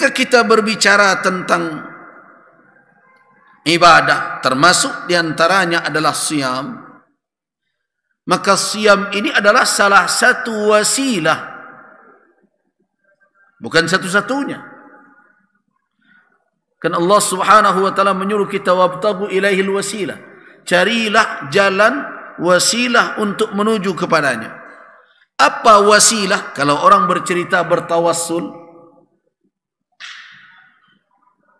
ketika kita berbicara tentang ibadah, termasuk diantaranya adalah siyam, maka siyam ini adalah salah satu wasilah, bukan satu-satunya. Kan Allah Subhanahu wa taala menyuruh kita wabtagu ilaihil wasilah, carilah jalan wasilah untuk menuju kepadanya. Apa wasilah? Kalau orang bercerita bertawassul,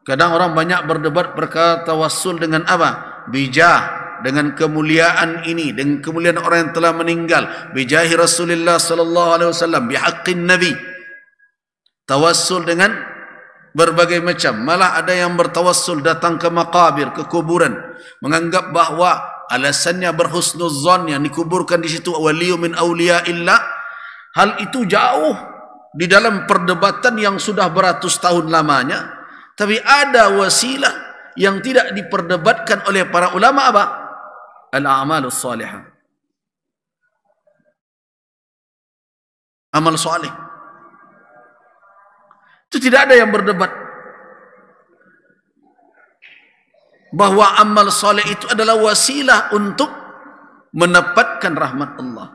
kadang orang banyak berdebat berkata tawassul dengan apa? Bijah, dengan kemuliaan ini, dengan kemuliaan orang yang telah meninggal, bijahi Rasulullah sallallahu alaihi wasallam, bihaqqin nabi. Tawassul dengan berbagai macam. Malah ada yang bertawassul datang ke maqabir, ke kuburan, menganggap bahawa alasannya berhusnuzan, yang dikuburkan di situ waliyu min awliya illa. Hal itu jauh di dalam perdebatan yang sudah beratus tahun lamanya. Tapi ada wasilah yang tidak diperdebatkan oleh para ulama, apa? Al-a'malus salihah. Amal salih. Itu tidak ada yang berdebat bahawa amal salih itu adalah wasilah untuk mendapatkan rahmat Allah,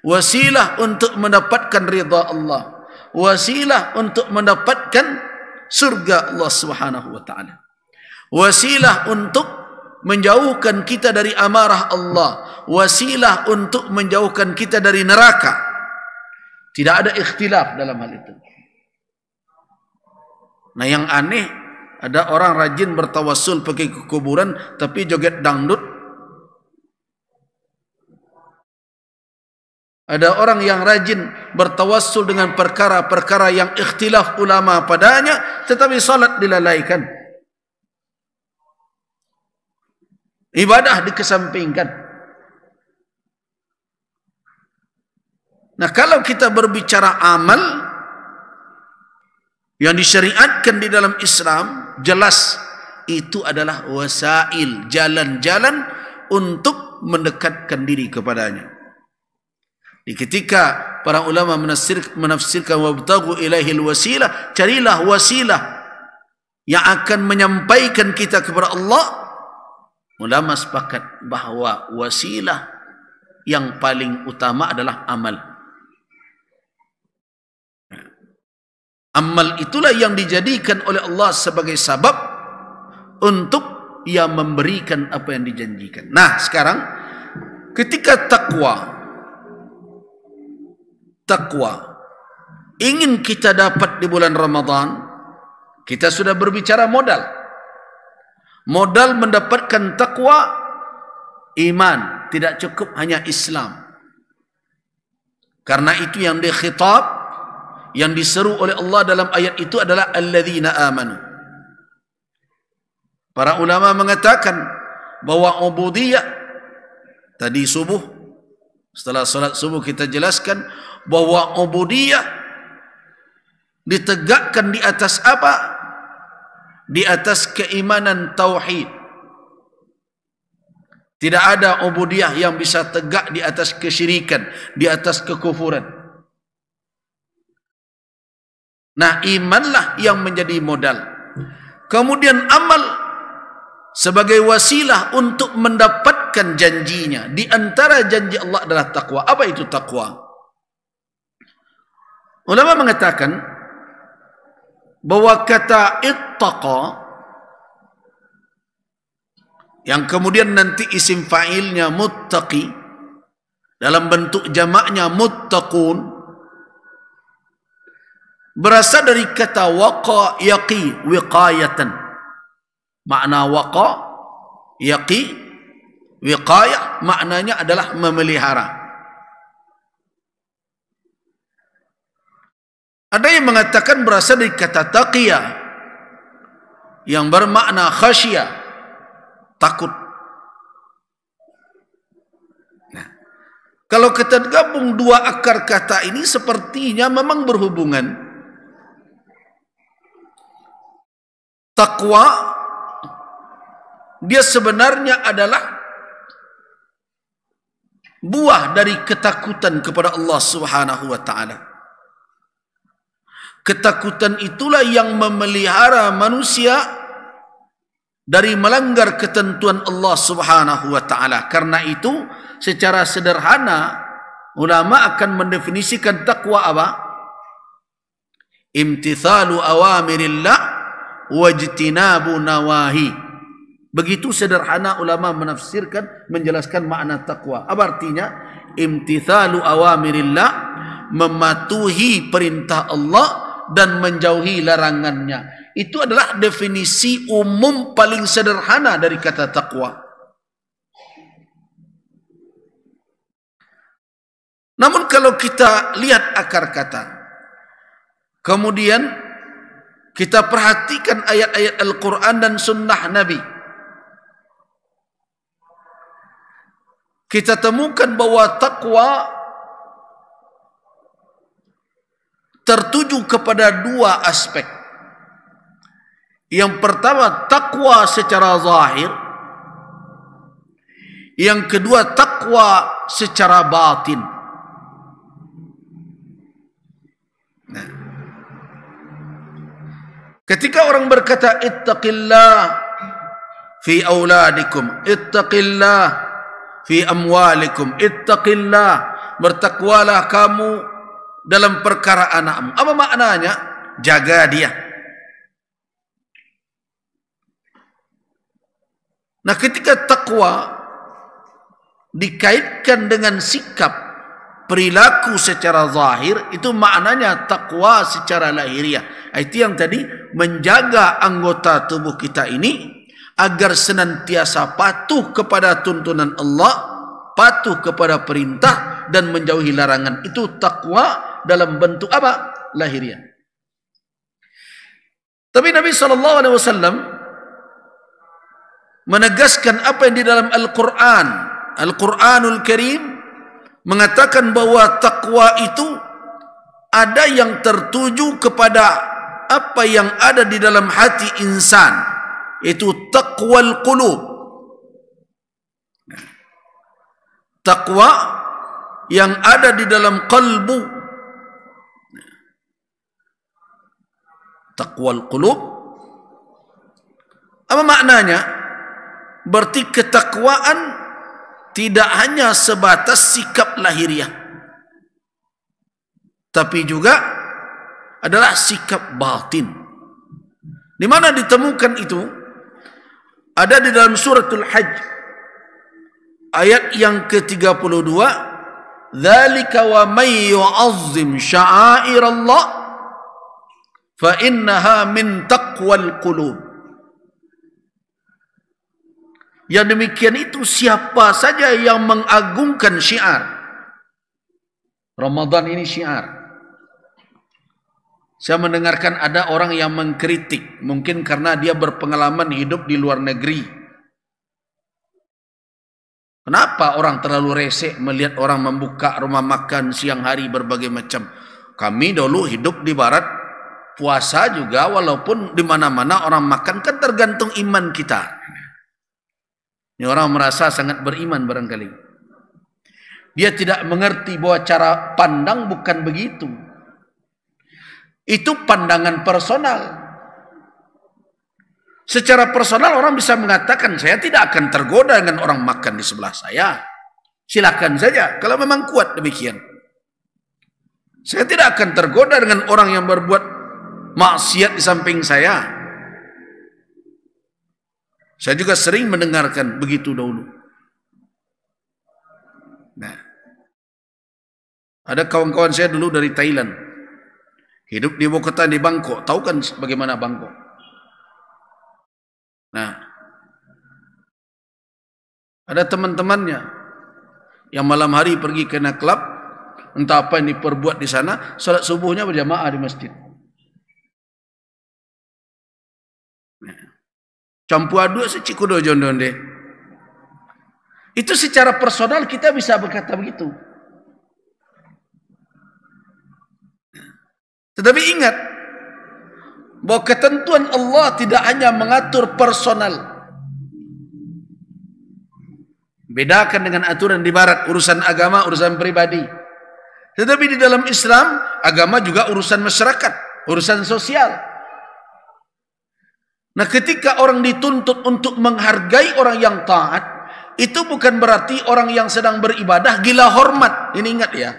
wasilah untuk mendapatkan ridha Allah, wasilah untuk mendapatkan surga Allah Subhanahu wa taala, wasilah untuk menjauhkan kita dari amarah Allah, wasilah untuk menjauhkan kita dari neraka. Tidak ada ikhtilaf dalam hal itu. Nah, yang aneh, ada orang rajin bertawassul pergi ke kuburan tapi joget dangdut. Ada orang yang rajin bertawassul dengan perkara-perkara yang ikhtilaf ulama padanya, tetapi salat dilalaikan, ibadah dikesampingkan. Nah, kalau kita berbicara amal yang disyariatkan di dalam Islam, jelas itu adalah wasail, jalan-jalan untuk mendekatkan diri kepadanya. Ketika para ulama menafsirkan wabtagu ilaihil wasilah, carilah wasilah yang akan menyampaikan kita kepada Allah. Ulama sepakat bahawa wasilah yang paling utama adalah amal. Amal itulah yang dijadikan oleh Allah sebagai sabab untuk ia memberikan apa yang dijanjikan. Nah, sekarang ketika takwa ingin kita dapat di bulan Ramadan, kita sudah berbicara modal. Modal mendapatkan takwa, iman, tidak cukup hanya Islam. Karena itu yang dikhitab, yang diseru oleh Allah dalam ayat itu adalah alladzina amanu. Para ulama mengatakan bahwa ubudiyah, tadi subuh, setelah salat subuh kita jelaskan bahwa ubudiyah ditegakkan di atas apa? Di atas keimanan tauhid. Tidak ada ubudiyah yang bisa tegak di atas kesyirikan, di atas kekufuran. Nah, imanlah yang menjadi modal. Kemudian amal sebagai wasilah untuk mendapatkan janjinya. Di antara janji Allah adalah takwa. Apa itu takwa? Ulama mengatakan bahwa kata ittaqa, yang kemudian nanti isim fa'ilnya muttaqi, dalam bentuk jamaknya muttaqun, berasal dari kata waqa yaqi wiqayatan. Makna waqa yaqi wiqayah maknanya adalah memelihara. Ada yang mengatakan berasal dari kata taqiyah, yang bermakna khasyah, takut. Nah, kalau kita gabung dua akar kata ini, sepertinya memang berhubungan. Takwa, dia sebenarnya adalah buah dari ketakutan kepada Allah Subhanahu wa ta'ala. ketakutan itulah yang memelihara manusia dari melanggar ketentuan Allah Subhanahu wa taala. Karena itu secara sederhana ulama akan mendefinisikan takwa apa? Imtithalu awamirillah wajtinabu nawahi. Begitu sederhana ulama menafsirkan, menjelaskan makna takwa. Apa artinya? Imtithalu awamirillah, mematuhi perintah Allah dan menjauhi larangannya. Itu adalah definisi umum paling sederhana dari kata takwa. Namun kalau kita lihat akar kata, kemudian kita perhatikan ayat-ayat Al-Quran dan sunnah Nabi, kita temukan bahwa takwa tertuju kepada dua aspek. Yang pertama, takwa secara zahir. Yang kedua, takwa secara batin. Nah, ketika orang berkata ittaqillah fi auladikum, ittaqillah fi amwalikum, ittaqillah, bertakwalah kamu dalam perkara anakmu. Apa maknanya? Jaga dia. Nah, ketika takwa dikaitkan dengan sikap perilaku secara zahir, itu maknanya takwa secara lahiriah. Itu yang tadi, menjaga anggota tubuh kita ini agar senantiasa patuh kepada tuntunan Allah, patuh kepada perintah dan menjauhi larangan. Itu takwa dalam bentuk apa? Lahiriah. Tapi Nabi SAW menegaskan apa yang di dalam Al-Quran. Al-Quranul Karim mengatakan bahwa takwa itu ada yang tertuju kepada apa yang ada di dalam hati insan, itu taqwal qulub. Takwa yang ada di dalam kalbu. Taqwal qulub, apa maknanya? Berarti ketakwaan tidak hanya sebatas sikap lahiriah, tapi juga adalah sikap batin. Di mana ditemukan itu? Ada di dalam suratul Hajj ayat yang ke-32, dzalika wa may yu'azzim sya'airallah fa innaha min taqwal qulub. Yang demikian itu siapa saja yang mengagungkan syiar. Ramadan ini syiar. Saya mendengarkan ada orang yang mengkritik, mungkin karena dia berpengalaman hidup di luar negeri. Kenapa orang terlalu resek melihat orang membuka rumah makan siang hari berbagai macam? Kami dulu hidup di barat, puasa juga, walaupun di mana-mana orang makan, kan tergantung iman kita. Ini orang merasa sangat beriman barangkali. Dia tidak mengerti bahwa cara pandang bukan begitu. Itu pandangan personal. Secara personal orang bisa mengatakan, saya tidak akan tergoda dengan orang makan di sebelah saya. Silakan saja, kalau memang kuat demikian. Saya tidak akan tergoda dengan orang yang berbuat maksiat di samping saya. Saya juga sering mendengarkan begitu dahulu. Nah, ada kawan-kawan saya dulu dari Thailand, hidup di ibu kota di Bangkok. Tahu kan bagaimana Bangkok? Nah, ada teman-temannya yang malam hari pergi ke nightclub, entah apa yang diperbuat di sana, salat subuhnya berjamaah di masjid. Campur aduk secikudo jondonde. Itu secara personal kita bisa berkata begitu. Tetapi ingat bahwa ketentuan Allah tidak hanya mengatur personal. Bedakan dengan aturan di barat, urusan agama, urusan pribadi. Tetapi di dalam Islam, agama juga urusan masyarakat. urusan sosial. Nah, ketika orang dituntut untuk menghargai orang yang taat, itu bukan berarti orang yang sedang beribadah gila hormat. Ini ingat ya.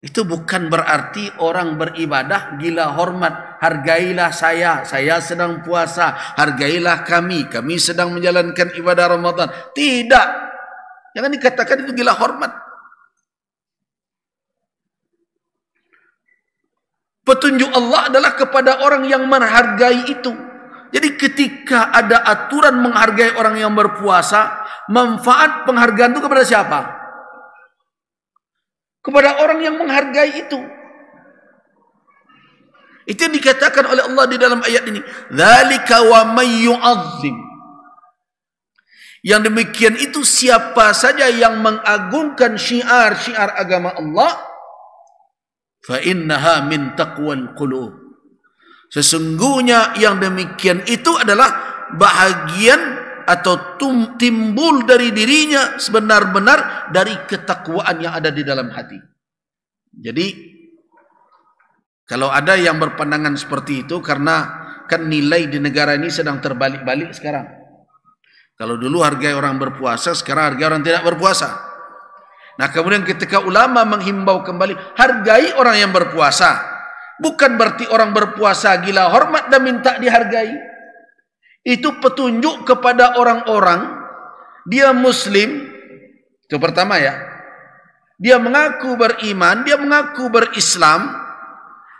Itu bukan berarti orang beribadah gila hormat. Hargailah saya sedang puasa. Hargailah kami sedang menjalankan ibadah Ramadan. Tidak. Jangan dikatakan itu gila hormat. Petunjuk Allah adalah kepada orang yang menghargai itu. Jadi ketika ada aturan menghargai orang yang berpuasa, manfaat penghargaan itu kepada siapa? Kepada orang yang menghargai itu. Itu yang dikatakan oleh Allah di dalam ayat ini. Dzalika wa may yu'azzim. Yang demikian itu siapa saja yang mengagungkan syiar-syiar agama Allah, fa innaha min taqwal qulub. Sesungguhnya yang demikian itu adalah bahagian atau timbul dari dirinya sebenar-benar dari ketakwaan yang ada di dalam hati. Jadi kalau ada yang berpandangan seperti itu, karena kan nilai di negara ini sedang terbalik-balik sekarang. Kalau dulu hargai orang berpuasa, sekarang hargai orang tidak berpuasa. Nah, kemudian ketika ulama menghimbau kembali, hargai orang yang berpuasa. Bukan berarti orang berpuasa gila hormat dan minta dihargai. Itu petunjuk kepada orang-orang, dia muslim, itu pertama ya. Dia mengaku beriman, dia mengaku berislam,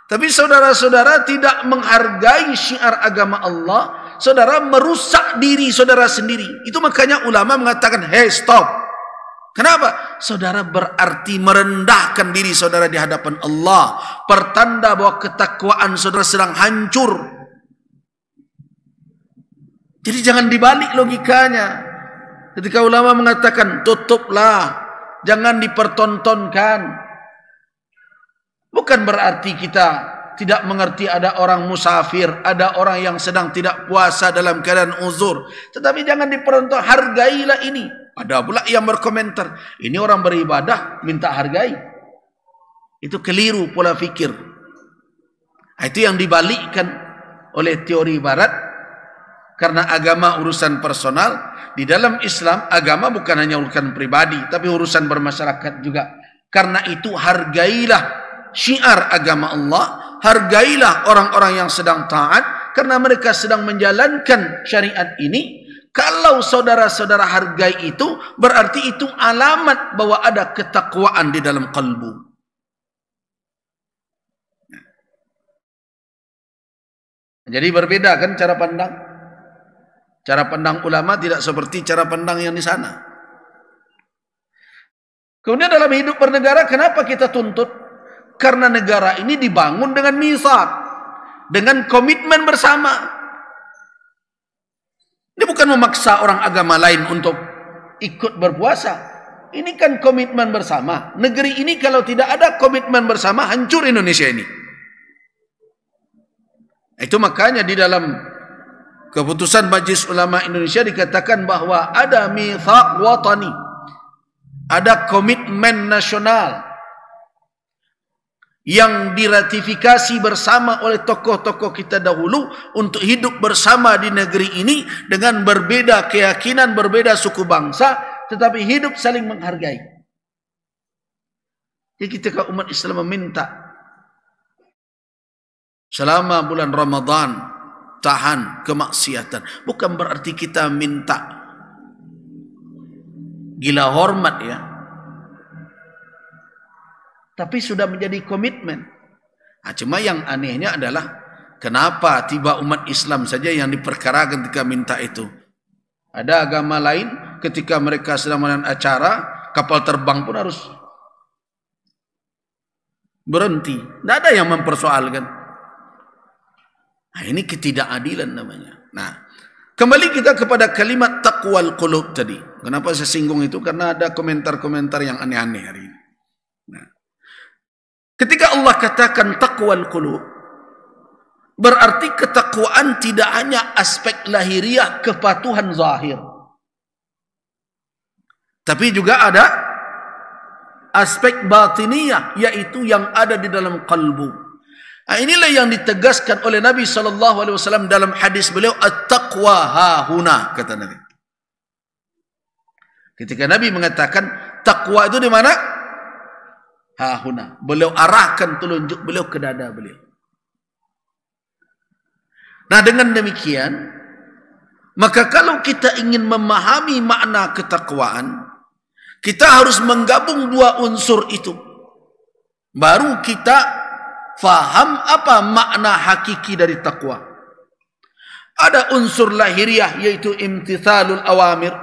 tapi saudara-saudara tidak menghargai syiar agama Allah, saudara merusak diri saudara sendiri. Itu makanya ulama mengatakan, hey stop. Kenapa? Saudara berarti merendahkan diri saudara di hadapan Allah. Pertanda bahwa ketakwaan saudara sedang hancur. Jadi jangan dibalik logikanya. Ketika ulama mengatakan tutuplah, jangan dipertontonkan, bukan berarti kita tidak mengerti ada orang musafir, ada orang yang sedang tidak puasa dalam keadaan uzur. Tetapi jangan dipertontonkan, hargailah ini. Ada pula yang berkomentar, ini orang beribadah minta hargai. Itu keliru pola pikir. Itu yang dibalikkan oleh teori barat. Karena agama urusan personal, di dalam Islam agama bukan hanya urusan pribadi, tapi urusan bermasyarakat juga. Karena itu hargailah syiar agama Allah, hargailah orang-orang yang sedang taat, karena mereka sedang menjalankan syariat ini. Kalau saudara-saudara hargai itu, berarti itu alamat bahwa ada ketakwaan di dalam kalbu. Jadi berbeda kan cara pandang? Cara pandang ulama tidak seperti cara pandang yang di sana. Kemudian dalam hidup bernegara, kenapa kita tuntut? Karena negara ini dibangun dengan mitsaq, dengan komitmen bersama. Ini bukan memaksa orang agama lain untuk ikut berpuasa. Ini kan komitmen bersama. Negeri ini kalau tidak ada komitmen bersama, hancur Indonesia ini. Itu makanya di dalam keputusan Majelis Ulama Indonesia dikatakan bahwa ada mitsaq watani, ada komitmen nasional yang diratifikasi bersama oleh tokoh-tokoh kita dahulu untuk hidup bersama di negeri ini dengan berbeda keyakinan, berbeda suku bangsa, tetapi hidup saling menghargai. Jadi ketika umat Islam meminta selama bulan Ramadan tahan kemaksiatan, bukan berarti kita minta gila hormat ya, tapi sudah menjadi komitmen. Nah, cuma yang anehnya adalah kenapa tiba umat Islam saja yang diperkarakan ketika minta itu. Ada agama lain ketika mereka sedang melakukan acara, kapal terbang pun harus berhenti. Tidak ada yang mempersoalkan. Nah, ini ketidakadilan namanya. Nah, kembali kita kepada kalimat taqwal qulub tadi. Kenapa saya singgung itu? Karena ada komentar-komentar yang aneh-aneh hari ini. Nah, ketika Allah katakan taqwal qulub, berarti ketakwaan tidak hanya aspek lahiriah kepatuhan zahir, tapi juga ada aspek batiniyah, yaitu yang ada di dalam kalbu. Inilah yang ditegaskan oleh Nabi SAW dalam hadis beliau, at-taqwa hahuna, kata Nabi. Ketika Nabi mengatakan takwa itu di mana? Hahuna. Beliau arahkan telunjuk beliau ke dada beliau. Nah, dengan demikian, maka kalau kita ingin memahami makna ketakwaan, kita harus menggabung dua unsur itu. Baru kita faham apa makna hakiki dari takwa. Ada unsur lahiriah, yaitu imtithalul awamir,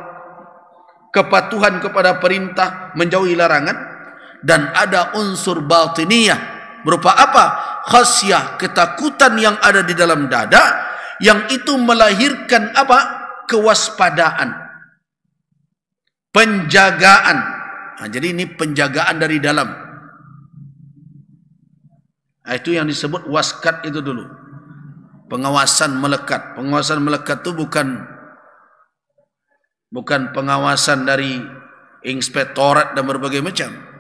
kepatuhan kepada perintah, menjauhi larangan. Dan ada unsur batiniyah, berupa apa? Khasyah, ketakutan yang ada di dalam dada, yang itu melahirkan apa? Kewaspadaan, penjagaan. Jadi ini penjagaan dari dalam. Itu yang disebut waskat itu dulu. Pengawasan melekat. Pengawasan melekat itu bukan pengawasan dari inspektorat dan berbagai macam.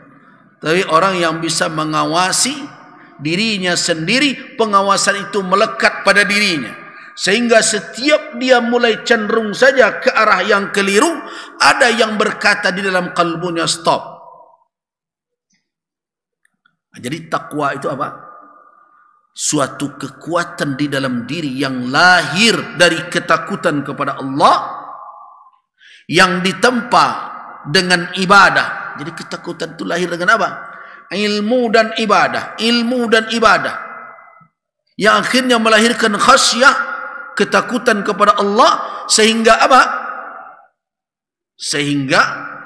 Tapi orang yang bisa mengawasi dirinya sendiri, pengawasan itu melekat pada dirinya. Sehingga setiap dia mulai cenderung saja ke arah yang keliru, ada yang berkata di dalam kalbunya, stop. Jadi takwa itu apa? Suatu kekuatan di dalam diri yang lahir dari ketakutan kepada Allah, yang ditempa dengan ibadah. Jadi ketakutan itu lahir dengan apa? Ilmu dan ibadah. Ilmu dan ibadah. Yang akhirnya melahirkan khasyah, ketakutan kepada Allah, sehingga apa? Sehingga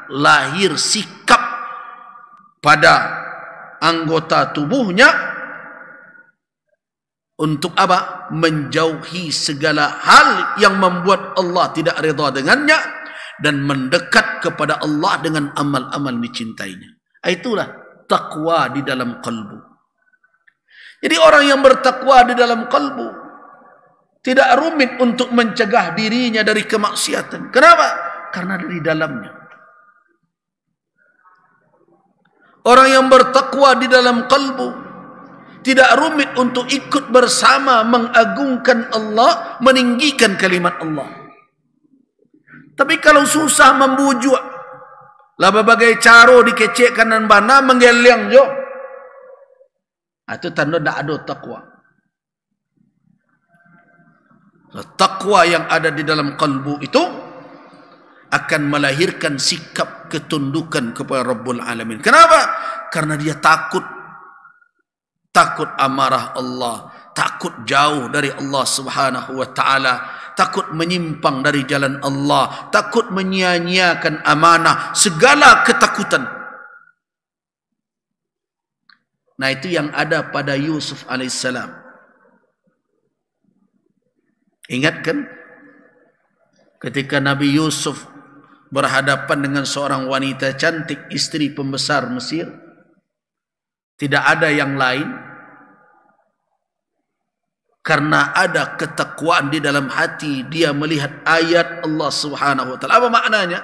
lahir sikap pada anggota tubuhnya untuk apa? Menjauhi segala hal yang membuat Allah tidak redha dengannya, dan mendekat kepada Allah dengan amal-amal dicintainya. Itulah takwa di dalam kalbu. Jadi orang yang bertakwa di dalam kalbu tidak rumit untuk mencegah dirinya dari kemaksiatan. Kenapa? Karena dari dalamnya. Orang yang bertakwa di dalam kalbu tidak rumit untuk ikut bersama mengagungkan Allah, meninggikan kalimat Allah. Tapi kalau susah membujuk, lah berbagai cara dikecekkan dan bana menggeliang jo, itu tanda tak ada takwa. Takwa yang ada di dalam kalbu itu akan melahirkan sikap ketundukan kepada Rabbul Alamin. Kenapa? Karena dia takut amarah Allah, takut jauh dari Allah Subhanahu wa taala, takut menyimpang dari jalan Allah, takut menyia-nyiakan amanah, segala ketakutan. Nah, itu yang ada pada Yusuf alaihissalam. Ingat kan? Ketika Nabi Yusuf berhadapan dengan seorang wanita cantik, istri pembesar Mesir, tidak ada yang lain, karena ada ketakwaan di dalam hati. Dia melihat ayat Allah Subhanahu wa taala. Apa maknanya?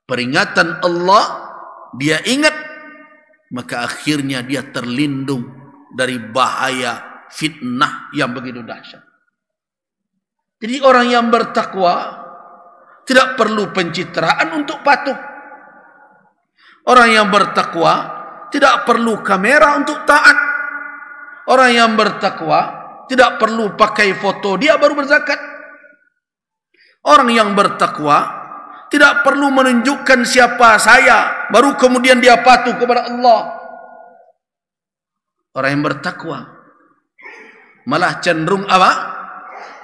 Peringatan Allah dia ingat, maka akhirnya dia terlindung dari bahaya fitnah yang begitu dahsyat. Jadi orang yang bertakwa tidak perlu pencitraan untuk patuh. Orang yang bertakwa tidak perlu kamera untuk taat. Orang yang bertakwa tidak perlu pakai foto dia baru berzakat. Orang yang bertakwa tidak perlu menunjukkan siapa saya baru kemudian dia patuh kepada Allah. Orang yang bertakwa malah cenderung apa?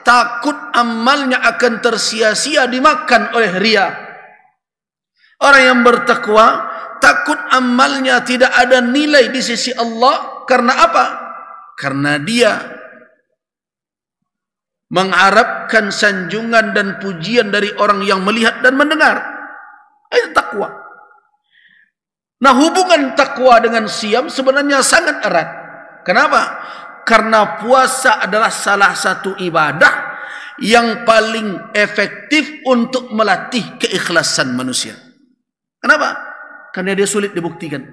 Takut amalnya akan tersia-sia, dimakan oleh riya. Orang yang bertakwa takut amalnya tidak ada nilai di sisi Allah. Karena apa? Karena dia mengharapkan sanjungan dan pujian dari orang yang melihat dan mendengar. Itu takwa. Nah, hubungan takwa dengan siam sebenarnya sangat erat. Kenapa? Karena puasa adalah salah satu ibadah yang paling efektif untuk melatih keikhlasan manusia. Kenapa? Karena dia sulit dibuktikan.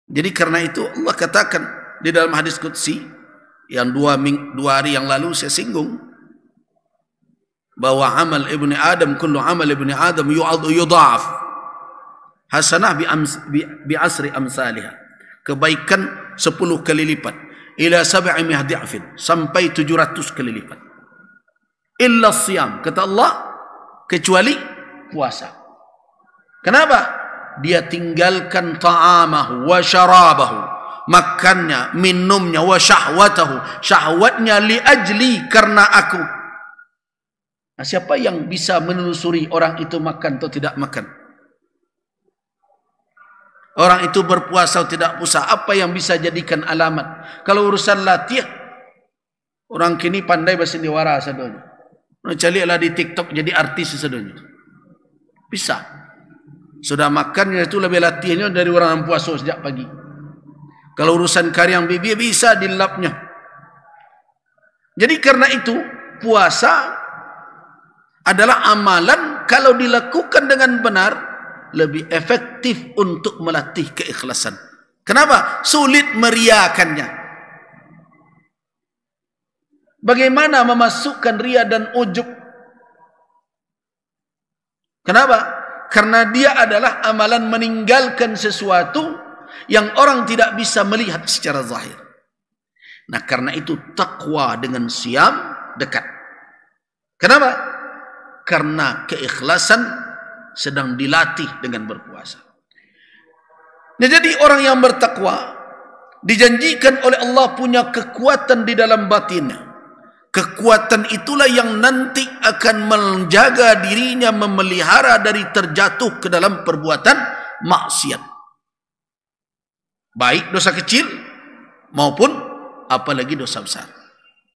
Jadi karena itu Allah katakan di dalam hadis qudsi yang dua hari yang lalu saya singgung, bahwa amal ibni Adam, kullu amal ibni Adam yudha'af hasanah bi asri amsalihah. Kebaikan 10 kali lipat, ila 700 di'afin, sampai 700 kali lipat. Illa siyam, kata Allah, kecuali puasa. Kenapa? Dia tinggalkan ta'amahu wa syarabahu, makannya, minumnya, wa syahwatahu, syahwatnya, li ajli, karena aku. Nah, siapa yang bisa menelusuri orang itu makan atau tidak makan? Orang itu berpuasa atau tidak puasa? Apa yang bisa jadikan alamat? Kalau urusan latih, orang kini pandai bersendiwara sadonya. Carilah di TikTok jadi artis sadonya. Bisa. Sudah makan itu lebih latihannya dari orang yang puasa sejak pagi. Kalau urusan karyang bibi bisa dilapnya. Jadi karena itu puasa adalah amalan kalau dilakukan dengan benar lebih efektif untuk melatih keikhlasan. Kenapa? Sulit meriakannya. Bagaimana memasukkan ria dan ujub? Kenapa? Karena dia adalah amalan meninggalkan sesuatu yang orang tidak bisa melihat secara zahir. Nah, karena itu takwa dengan siam dekat. Kenapa? Karena keikhlasan sedang dilatih dengan berpuasa. Nah, jadi orang yang bertakwa dijanjikan oleh Allah punya kekuatan di dalam batinnya. Kekuatan itulah yang nanti akan menjaga dirinya, memelihara dari terjatuh ke dalam perbuatan maksiat. Baik dosa kecil maupun apalagi dosa besar.